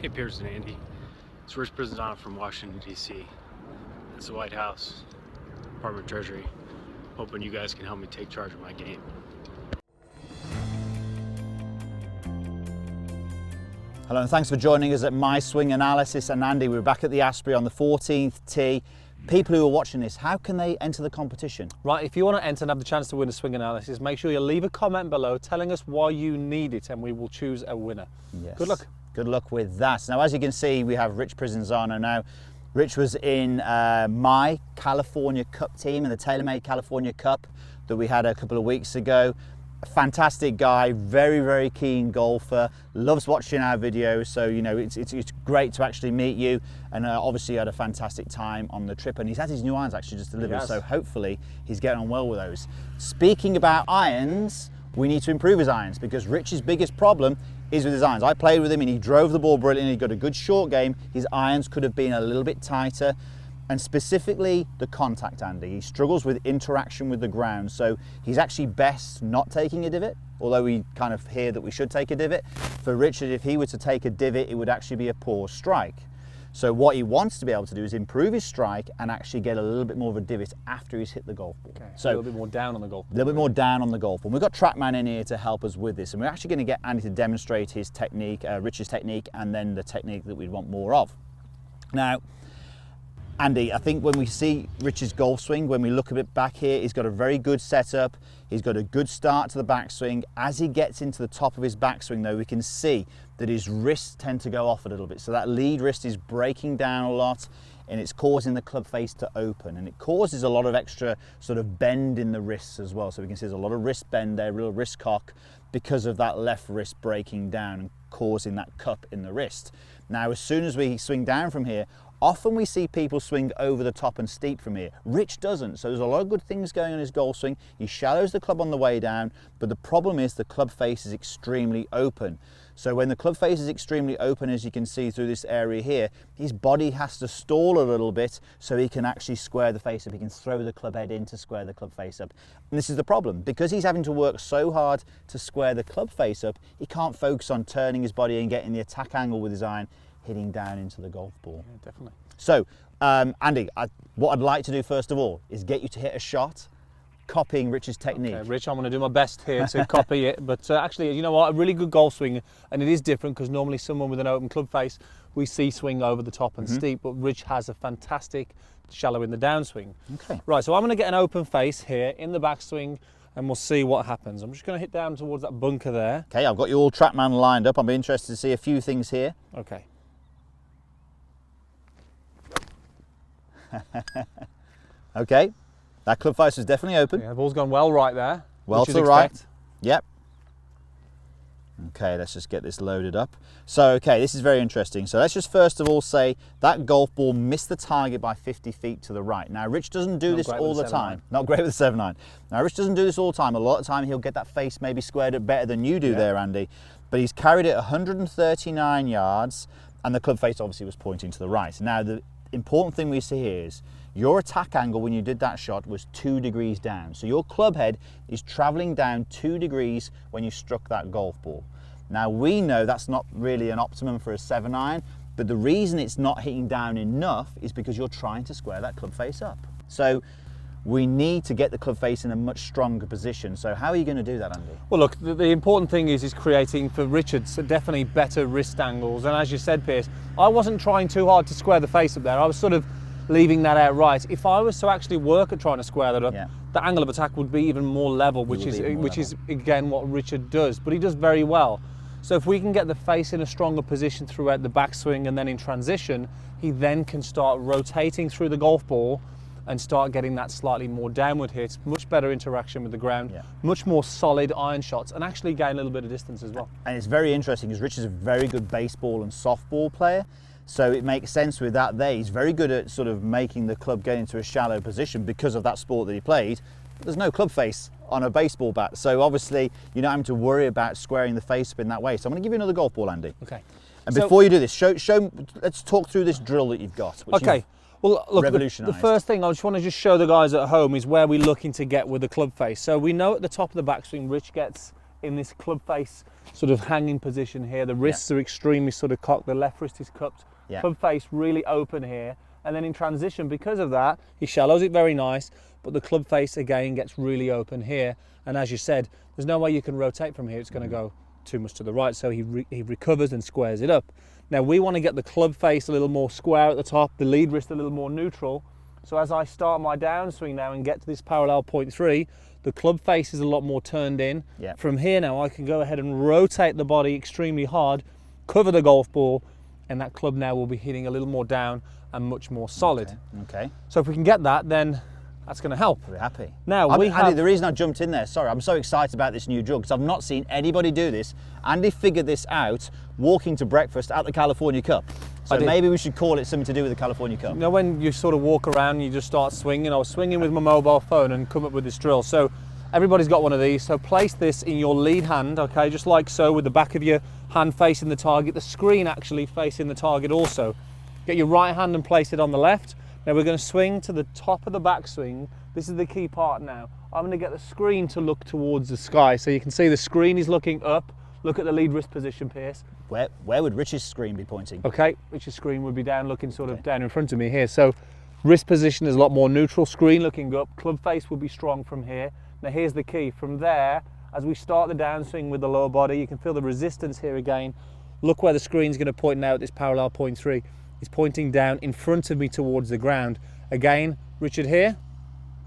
Hey, Piers and Andy. It's Rich Prizanano from Washington, D.C. It's the White House, Department of Treasury. Hoping you guys can help me take charge of my game. Hello and thanks for joining us at My Swing Analysis. And Andy, we're back at the Asprey on the 14th tee. People who are watching this, how can they enter the competition? Right, if you want to enter and have the chance to win a swing analysis, make sure you leave a comment below telling us why you need it and we will choose a winner. Yes. Good luck. Good luck with that. Now, as you can see, we have Rich Prizanano now. Rich was in my California Cup team in the TaylorMade California Cup that we had a couple of weeks ago. A fantastic guy, very, very keen golfer, loves watching our videos. So, you know, it's great to actually meet you. And obviously had a fantastic time on the trip. And he's had his new irons actually just delivered. So hopefully he's getting on well with those. Speaking about irons, we need to improve his irons because Rich's biggest problem is with his irons. I played with him and he drove the ball brilliantly. He got a good short game. His irons could have been a little bit tighter. And specifically the contact, Andy. He struggles with interaction with the ground. So he's actually best not taking a divot, although we kind of hear that we should take a divot. For Richard, if he were to take a divot, it would actually be a poor strike. So what he wants to be able to do is improve his strike and actually get a little bit more of a divot after he's hit the golf ball. Okay, so a little bit more down on the golf ball. A little bit more down on the golf ball. We've got TrackMan in here to help us with this, and we're actually going to get Andy to demonstrate his technique, Rich's technique, and then the technique that we'd want more of. Now, Andy, I think when we see Rich's golf swing, when we look a bit back here, he's got a very good setup. He's got a good start to the backswing. As he gets into the top of his backswing, though, we can see that his wrists tend to go off a little bit. So that lead wrist is breaking down a lot, and it's causing the club face to open. And it causes a lot of extra sort of bend in the wrists as well. So we can see there's a lot of wrist bend there, real wrist cock, because of that left wrist breaking down and causing that cup in the wrist. Now, as soon as we swing down from here, often we see people swing over the top and steep from here. Rich doesn't, so there's a lot of good things going on his golf swing. He shallows the club on the way down, but the problem is the club face is extremely open. So when the club face is extremely open, as you can see through this area here, his body has to stall a little bit so he can actually square the face up. He can throw the club head in to square the club face up. And this is the problem. Because he's having to work so hard to square the club face up, he can't focus on turning his body and getting the attack angle with his iron, hitting down into the golf ball. Yeah, definitely. So, Andy, what I'd like to do first of all is get you to hit a shot copying Rich's technique. Okay, Rich, I'm going to do my best here to copy it, but actually, you know what, a really good golf swing, and it is different because normally someone with an open club face, we see swing over the top and steep, but Rich has a fantastic shallow in the downswing. Okay. Right, so I'm going to get an open face here in the backswing, and we'll see what happens. I'm just going to hit down towards that bunker there. Okay, I've got you all TrackMan lined up. I'll be interested to see a few things here. Okay. Okay, that club face is definitely open. Yeah, the ball's gone well right there. Well to the right. Yep. Okay, let's just get this loaded up. So, okay, this is very interesting. So let's just first of all say that golf ball missed the target by 50 feet to the right. Now, Rich doesn't do this all the time. Not great with the 7-9. Now, Rich doesn't do this all the time. A lot of the time, he'll get that face maybe squared up better than you do there, Andy. But he's carried it 139 yards, and the club face obviously was pointing to the right. Now, the important thing we see here is your attack angle when you did that shot was 2 degrees down. So your club head is traveling down 2 degrees when you struck that golf ball. Now we know that's not really an optimum for a 7-iron, but the reason it's not hitting down enough is because you're trying to square that club face up. So we need to get the club face in a much stronger position. So how are you going to do that, Andy? Well, look, the important thing is creating for Richards definitely better wrist angles. And as you said, Piers, I wasn't trying too hard to square the face up there. I was sort of leaving that out right. If I was to actually work at trying to square that up, the angle of attack would be even more level, which is again what Richard does. But he does very well. So if we can get the face in a stronger position throughout the backswing and then in transition, he then can start rotating through the golf ball and start getting that slightly more downward hit, much better interaction with the ground, much more solid iron shots, and actually gain a little bit of distance as well. And it's very interesting because Rich is a very good baseball and softball player. So it makes sense with that there. He's very good at sort of making the club get into a shallow position because of that sport that he played. But there's no club face on a baseball bat. So obviously you're not having to worry about squaring the face up in that way. So I'm going to give you another golf ball, Andy. Okay. And before you do this, let's talk through this drill that you've got. Okay. Well, look, the first thing I just want to show the guys at home is where we're looking to get with the club face. So we know at the top of the backswing, Rich gets in this club face sort of hanging position here. The wrists are extremely sort of cocked, the left wrist is cupped, club face really open here. And then in transition, because of that, he shallows it very nice, but the club face again gets really open here. And as you said, there's no way you can rotate from here. It's going to go too much to the right, so he recovers and squares it up. Now we want to get the club face a little more square at the top, the lead wrist a little more neutral. So as I start my downswing now and get to this parallel 0.3, the club face is a lot more turned in. From here now I can go ahead and rotate the body extremely hard, cover the golf ball, and that club now will be hitting a little more down and much more solid. Okay. So if we can get that, then that's going to help. We're happy. Now Andy, the reason I jumped in there, sorry, I'm so excited about this new drug because I've not seen anybody do this. Andy figured this out walking to breakfast at the California Cup. So maybe we should call it something to do with the California Cup. You know, when you sort of walk around and you just start swinging, I was swinging with my mobile phone and come up with this drill. So everybody's got one of these. So place this in your lead hand, okay, just like so, with the back of your hand facing the target, the screen actually facing the target also. Get your right hand and place it on the left. Now we're going to swing to the top of the backswing. This is the key part now. I'm going to get the screen to look towards the sky. So you can see the screen is looking up. Look at the lead wrist position, Pierce. Where would Rich's screen be pointing? Okay, Rich's screen would be down, looking sort of down in front of me here. So wrist position is a lot more neutral, screen looking up, club face will be strong from here. Now here's the key. From there, as we start the downswing with the lower body, you can feel the resistance here again. Look where the screen's going to point now at this parallel 0.3. It's pointing down in front of me towards the ground. Again, Richard here,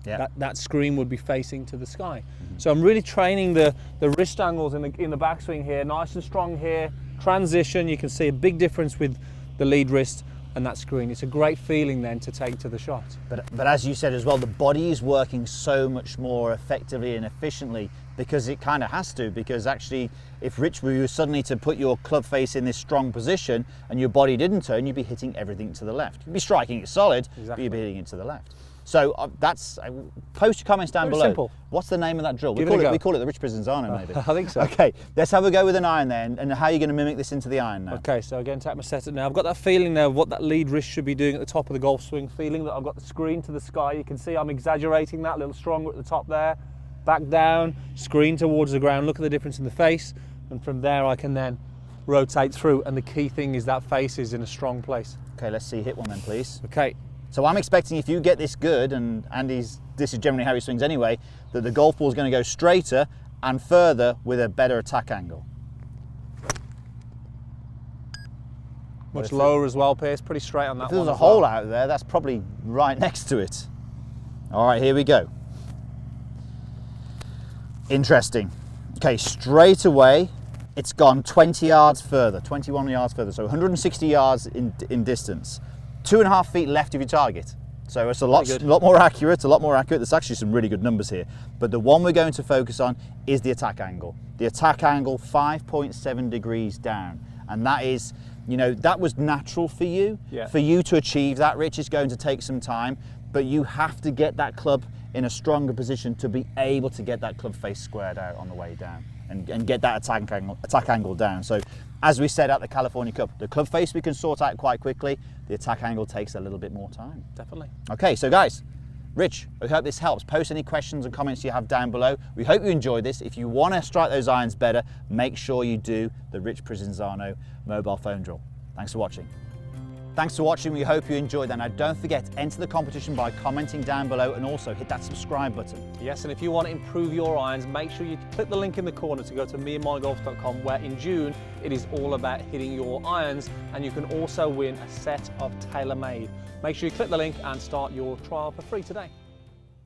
that screen would be facing to the sky. So I'm really training the wrist angles in the backswing here, nice and strong here. Transition, you can see a big difference with the lead wrist and that screen. It's a great feeling then to take to the shot. But as you said as well, the body is working so much more effectively and efficiently because it kind of has to, because actually if Rich were you suddenly to put your club face in this strong position and your body didn't turn, you'd be hitting everything to the left. You'd be striking it solid, but you'd be hitting it to the left. So that's, post your comments down below. Simple. What's the name of that drill? We call it the Rich Provenzano maybe. I think so. Okay, let's have a go with an iron then, and how are you going to mimic this into the iron now? Okay, so again, take my setup now. I've got that feeling now of what that lead wrist should be doing at the top of the golf swing, feeling that I've got the screen to the sky. You can see I'm exaggerating that, a little stronger at the top there. Back down, screen towards the ground, look at the difference in the face, and from there I can then rotate through, and the key thing is that face is in a strong place. Okay, let's see, hit one then please. Okay. So I'm expecting if you get this good, and Andy's, this is generally how he swings anyway, that the golf ball is going to go straighter and further with a better attack angle. Much lower as well, Pierce, pretty straight on that one. If there's a hole out there, that's probably right next to it. All right, here we go. Interesting. Okay, straight away, it's gone 20 yards further, 21 yards further, so 160 yards in distance. 2.5 feet left of your target. So it's a lot more accurate, There's actually some really good numbers here. But the one we're going to focus on is the attack angle. The attack angle 5.7 degrees down. And that is, you know, that was natural for you. Yeah. For you to achieve that, Rich, is going to take some time, but you have to get that club in a stronger position to be able to get that club face squared out on the way down and get that attack angle down. So as we said at the California Cup, the club face we can sort out quite quickly. The attack angle takes a little bit more time. Definitely. Okay, so guys, Rich, we hope this helps. Post any questions and comments you have down below. We hope you enjoyed this. If you want to strike those irons better, make sure you do the Rich Provenzano mobile phone drill. Thanks for watching. Thanks for watching, we hope you enjoyed that. Now don't forget, enter the competition by commenting down below and also hit that subscribe button. Yes, and if you want to improve your irons, make sure you click the link in the corner to go to meandmygolf.com, where in June it is all about hitting your irons, and you can also win a set of TaylorMade. Make sure you click the link and start your trial for free today.